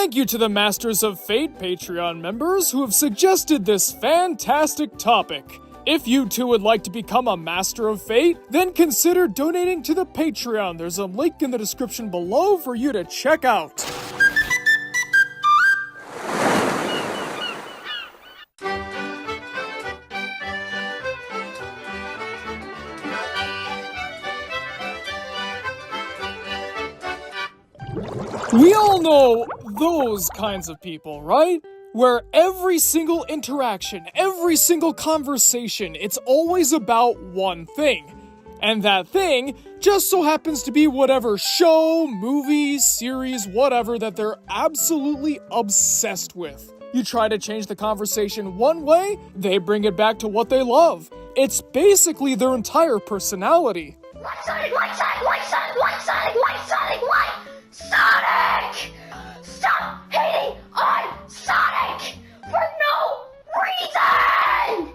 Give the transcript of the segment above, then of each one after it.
Thank you to the Masters of Fate Patreon members who have suggested this fantastic topic. If you too would like to become a Master of Fate, then consider donating to the Patreon. There's a link in the description below for you to check out. We all know those kinds of people, right? Where every single interaction, every single conversation, it's always about one thing. And that thing just so happens to be whatever show, movie, series, whatever that they're absolutely obsessed with. You try to change the conversation one way, they bring it back to what they love. It's basically their entire personality. Sonic! Sonic! Stop hating on Sonic for no reason!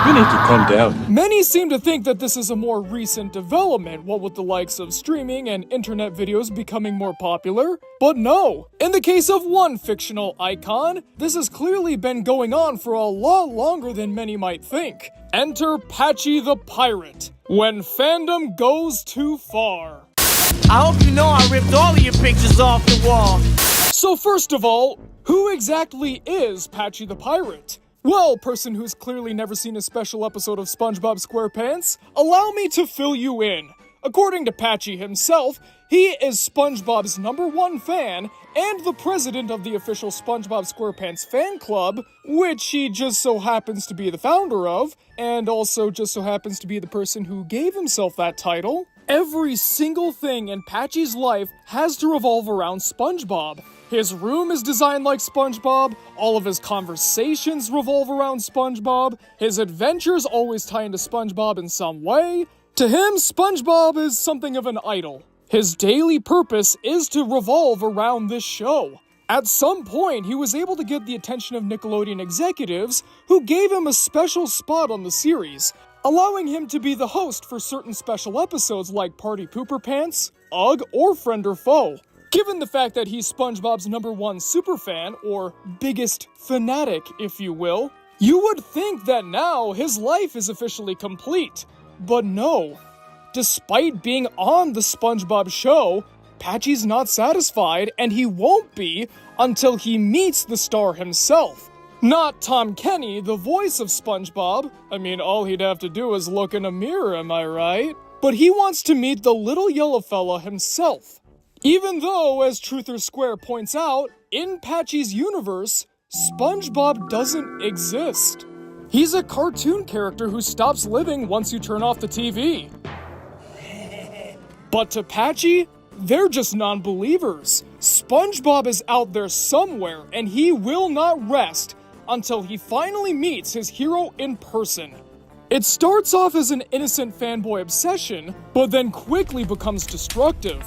You need to calm down. Many seem to think that this is a more recent development, what with the likes of streaming and internet videos becoming more popular. But no, in the case of one fictional icon, this has clearly been going on for a lot longer than many might think. Enter Patchy the Pirate, when fandom goes too far. I hope you know I ripped all of your pictures off the wall. So first of all, who exactly is Patchy the Pirate? Well, person who's clearly never seen a special episode of SpongeBob SquarePants, allow me to fill you in. According to Patchy himself, he is SpongeBob's #1 fan and the president of the official SpongeBob SquarePants fan club, which he just so happens to be the founder of, and also just so happens to be the person who gave himself that title. Every single thing in Patchy's life has to revolve around SpongeBob. His room is designed like SpongeBob, all of his conversations revolve around SpongeBob, his adventures always tie into SpongeBob in some way. To him, SpongeBob is something of an idol. His daily purpose is to revolve around this show. At some point, he was able to get the attention of Nickelodeon executives, who gave him a special spot on the series, allowing him to be the host for certain special episodes like Party Pooper Pants, Ugh, or Friend or Foe. Given the fact that he's SpongeBob's #1 superfan, or biggest fanatic, if you will, you would think that now his life is officially complete. But no. Despite being on the SpongeBob show, Patchy's not satisfied, and he won't be until he meets the star himself. Not Tom Kenny, the voice of SpongeBob. I mean, all he'd have to do is look in a mirror, am I right? But he wants to meet the little yellow fella himself. Even though, as Truther Square points out, in Patchy's universe, SpongeBob doesn't exist. He's a cartoon character who stops living once you turn off the TV. But to Patchy, they're just non-believers. SpongeBob is out there somewhere, and he will not rest until he finally meets his hero in person. It starts off as an innocent fanboy obsession, but then quickly becomes destructive.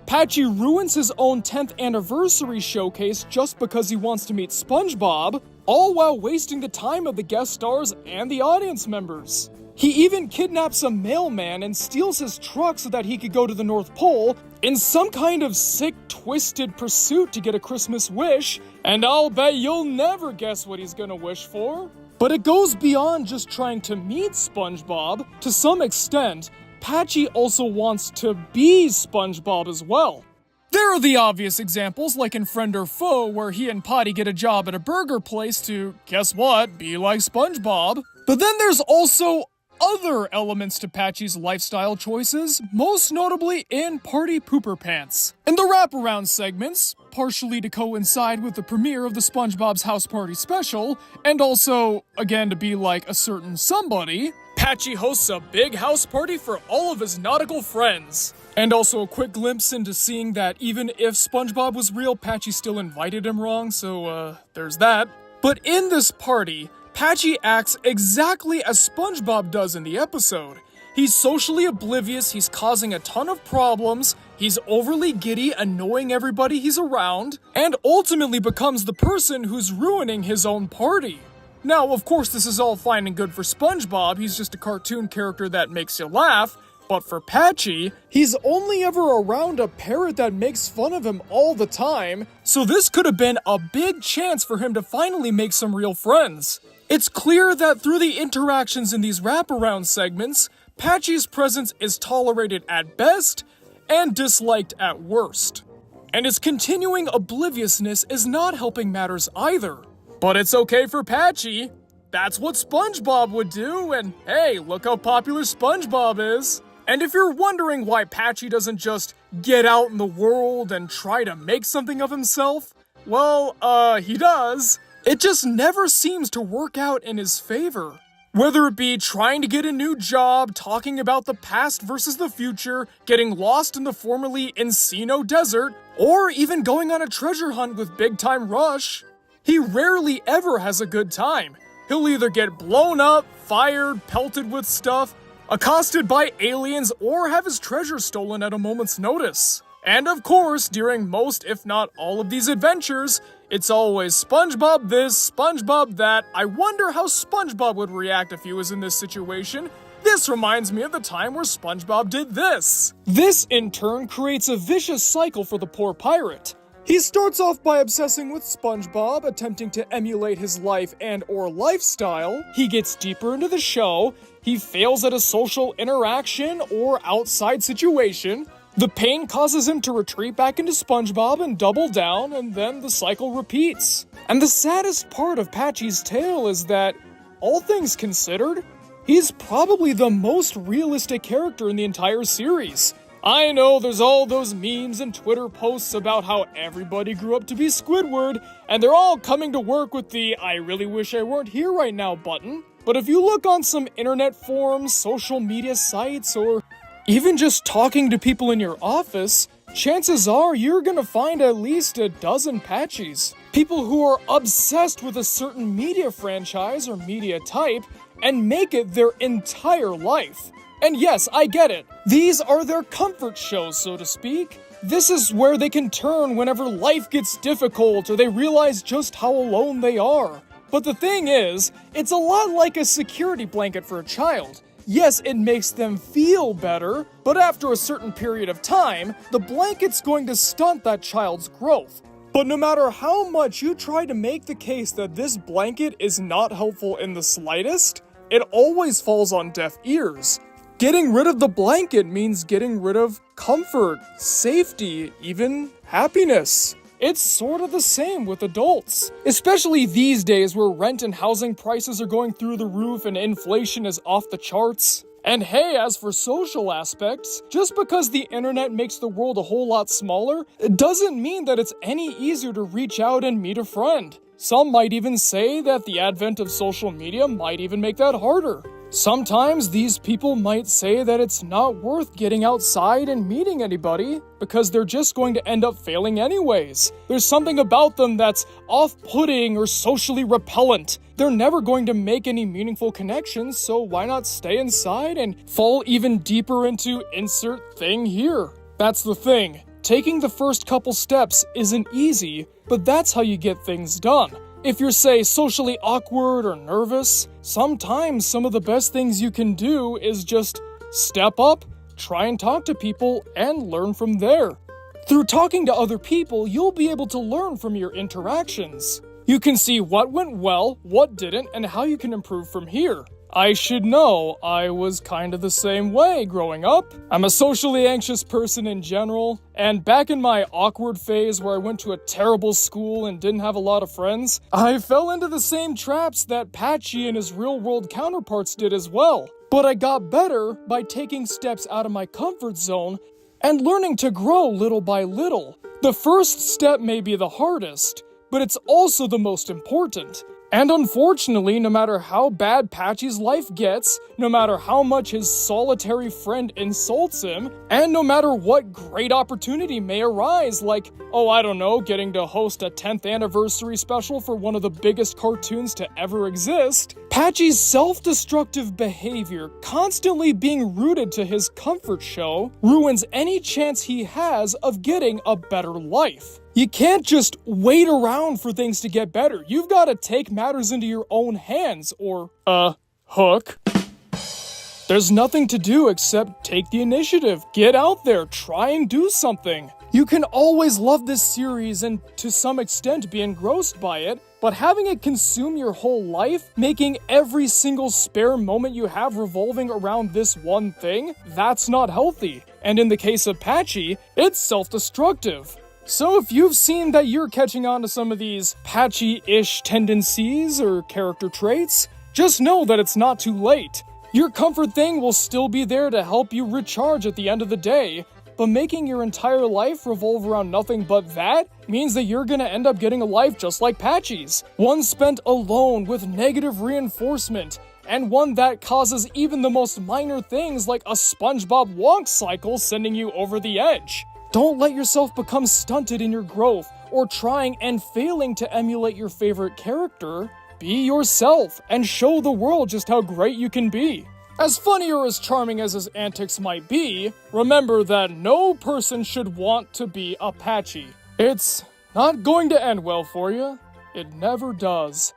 Patchy ruins his own 10th anniversary showcase just because he wants to meet SpongeBob, all while wasting the time of the guest stars and the audience members. He even kidnaps a mailman and steals his truck so that he could go to the North Pole in some kind of sick, twisted pursuit to get a Christmas wish, and I'll bet you'll never guess what he's gonna wish for. But it goes beyond just trying to meet SpongeBob. To some extent, Patchy also wants to be SpongeBob as well. There are the obvious examples, like in Friend or Foe, where he and Potty get a job at a burger place to, guess what, be like SpongeBob. But then there's also other elements to Patchy's lifestyle choices, most notably in Party Pooper Pants. In the wraparound segments, partially to coincide with the premiere of the SpongeBob's House Party special, and also, again, to be like a certain somebody, Patchy hosts a big house party for all of his nautical friends. And also a quick glimpse into seeing that even if SpongeBob was real, Patchy still invited him wrong, so there's that. But in this party, Patchy acts exactly as SpongeBob does in the episode. He's socially oblivious, he's causing a ton of problems, he's overly giddy, annoying everybody he's around, and ultimately becomes the person who's ruining his own party. Now, of course, this is all fine and good for SpongeBob, he's just a cartoon character that makes you laugh, But for Patchy, he's only ever around a parrot that makes fun of him all the time, so this could have been a big chance for him to finally make some real friends. It's clear that through the interactions in these wraparound segments, Patchy's presence is tolerated at best and disliked at worst. And his continuing obliviousness is not helping matters either. But it's okay for Patchy. That's what SpongeBob would do, and hey, look how popular SpongeBob is. And if you're wondering why Patchy doesn't just get out in the world and try to make something of himself, well, he does. It just never seems to work out in his favor. Whether it be trying to get a new job, talking about the past versus the future, getting lost in the formerly Encino Desert, or even going on a treasure hunt with Big Time Rush, he rarely ever has a good time. He'll either get blown up, fired, pelted with stuff, accosted by aliens, or have his treasure stolen at a moment's notice. And of course, during most, if not all of these adventures, it's always SpongeBob this, SpongeBob that. I wonder how SpongeBob would react if he was in this situation. This reminds me of the time where SpongeBob did this. This, in turn, creates a vicious cycle for the poor pirate. He starts off by obsessing with SpongeBob, attempting to emulate his life and/or lifestyle. He gets deeper into the show. He fails at a social interaction or outside situation. The pain causes him to retreat back into SpongeBob and double down, and then the cycle repeats. And the saddest part of Patchy's tale is that, all things considered, he's probably the most realistic character in the entire series. I know there's all those memes and Twitter posts about how everybody grew up to be Squidward, and they're all coming to work with the "I really wish I weren't here right now" button. But if you look on some internet forums, social media sites, or even just talking to people in your office, chances are you're gonna find at least a dozen Patchies. People who are obsessed with a certain media franchise or media type and make it their entire life. And yes, I get it. These are their comfort shows, so to speak. This is where they can turn whenever life gets difficult or they realize just how alone they are. But the thing is, it's a lot like a security blanket for a child. Yes, it makes them feel better, but after a certain period of time, the blanket's going to stunt that child's growth. But no matter how much you try to make the case that this blanket is not helpful in the slightest, it always falls on deaf ears. Getting rid of the blanket means getting rid of comfort, safety, even happiness. It's sort of the same with adults, especially these days where rent and housing prices are going through the roof and inflation is off the charts. And hey, as for social aspects, just because the internet makes the world a whole lot smaller, it doesn't mean that it's any easier to reach out and meet a friend. Some might even say that the advent of social media might even make that harder. Sometimes these people might say that it's not worth getting outside and meeting anybody because they're just going to end up failing anyways. There's something about them that's off-putting or socially repellent. They're never going to make any meaningful connections, so why not stay inside and fall even deeper into insert thing here? That's the thing. Taking the first couple steps isn't easy, but that's how you get things done. If you're, say, socially awkward or nervous, sometimes some of the best things you can do is just step up, try and talk to people, and learn from there. Through talking to other people, you'll be able to learn from your interactions. You can see what went well, what didn't, and how you can improve from here. I should know, I was kind of the same way growing up. I'm a socially anxious person in general, and back in my awkward phase where I went to a terrible school and didn't have a lot of friends, I fell into the same traps that Patchy and his real-world counterparts did as well. But I got better by taking steps out of my comfort zone and learning to grow little by little. The first step may be the hardest, but it's also the most important. And unfortunately, no matter how bad Patchy's life gets, no matter how much his solitary friend insults him, and no matter what great opportunity may arise, like, oh, I don't know, getting to host a 10th anniversary special for one of the biggest cartoons to ever exist, Patchy's self-destructive behavior, constantly being rooted to his comfort show, ruins any chance he has of getting a better life. You can't just wait around for things to get better. You've got to take matters into your own hands, or, hook. There's nothing to do except take the initiative, get out there, try and do something. You can always love this series and to some extent be engrossed by it, but having it consume your whole life, making every single spare moment you have revolving around this one thing, that's not healthy. And in the case of Patchy, it's self-destructive. So if you've seen that you're catching on to some of these Patchy-ish tendencies or character traits, just know that it's not too late. Your comfort thing will still be there to help you recharge at the end of the day, but making your entire life revolve around nothing but that means that you're gonna end up getting a life just like Patchy's. One spent alone with negative reinforcement, and one that causes even the most minor things like a SpongeBob wonk cycle sending you over the edge. Don't let yourself become stunted in your growth, or trying and failing to emulate your favorite character. Be yourself, and show the world just how great you can be. As funny or as charming as his antics might be, remember that no person should want to be a Patchy. It's not going to end well for you. It never does.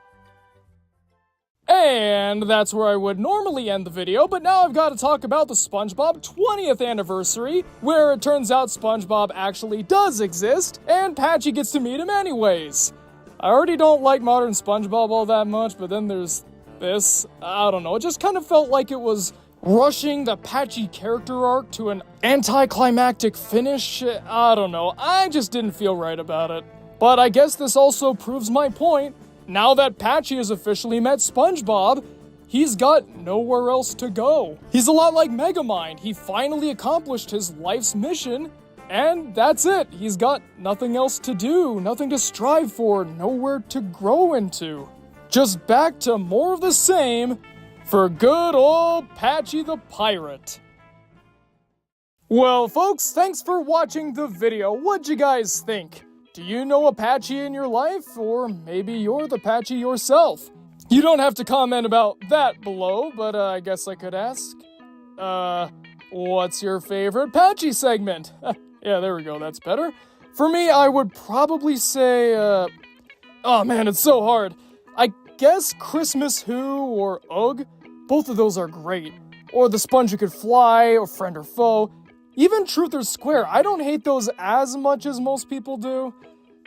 And that's where I would normally end the video, but now I've got to talk about the SpongeBob 20th anniversary, where it turns out SpongeBob actually does exist, and Patchy gets to meet him anyways. I already don't like modern SpongeBob all that much, but then there's this. I don't know, it just kind of felt like it was rushing the Patchy character arc to an anticlimactic finish. I don't know, I just didn't feel right about it. But I guess this also proves my point. Now that Patchy has officially met SpongeBob, he's got nowhere else to go. He's a lot like Megamind. He finally accomplished his life's mission, and that's it. He's got nothing else to do, nothing to strive for, nowhere to grow into. Just back to more of the same for good old Patchy the Pirate. Well, folks, thanks for watching the video. What'd you guys think? Do you know a Patchy in your life? Or maybe you're the Patchy yourself? You don't have to comment about that below, but I guess I could ask. What's your favorite Patchy segment? Yeah, there we go, that's better. For me, I would probably say, oh man, it's so hard. I guess Christmas Who or Ugh. Both of those are great. Or The Sponge Who Could Fly, or Friend or Foe. Even Truth or Square, I don't hate those as much as most people do.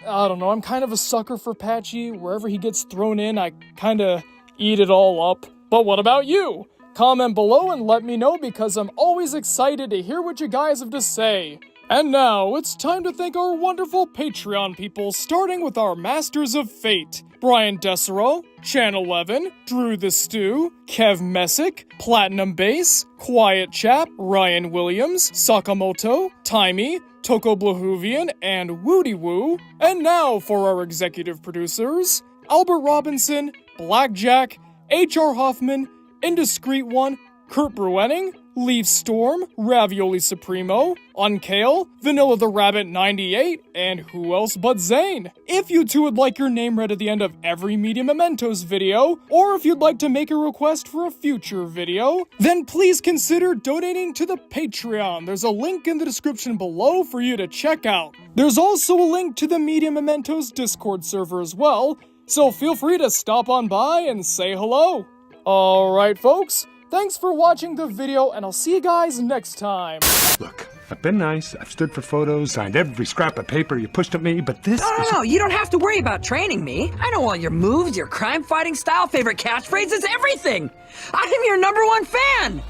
I don't know, I'm kind of a sucker for Patchy. Wherever he gets thrown in, I kinda eat it all up. But what about you? Comment below and let me know, because I'm always excited to hear what you guys have to say. And now, it's time to thank our wonderful Patreon people, starting with our Masters of Fate. Brian Desero, Chan 11, Drew the Stew, Kev Messick, Platinum Bass, Quiet Chap, Ryan Williams, Sakamoto, Timey, Toko Blahuvian, and Woody Woo. And now for our executive producers, Albert Robinson, Blackjack, H.R. Hoffman, Indiscreet One, Kurt Bruenning, Leaf Storm, Ravioli Supremo, Unkale, Vanilla the Rabbit 98, and who else but Zane. If you two would like your name read at the end of every Media Mementos video, or if you'd like to make a request for a future video, then please consider donating to the Patreon. There's a link in the description below for you to check out. There's also a link to the Media Mementos Discord server as well, so feel free to stop on by and say hello. Alright folks, thanks for watching the video, and I'll see you guys next time. Look, I've been nice, I've stood for photos, signed every scrap of paper you pushed at me, but this No, you don't have to worry about training me. I know all your moves, your crime-fighting style, favorite catchphrases, everything! I am your #1 fan!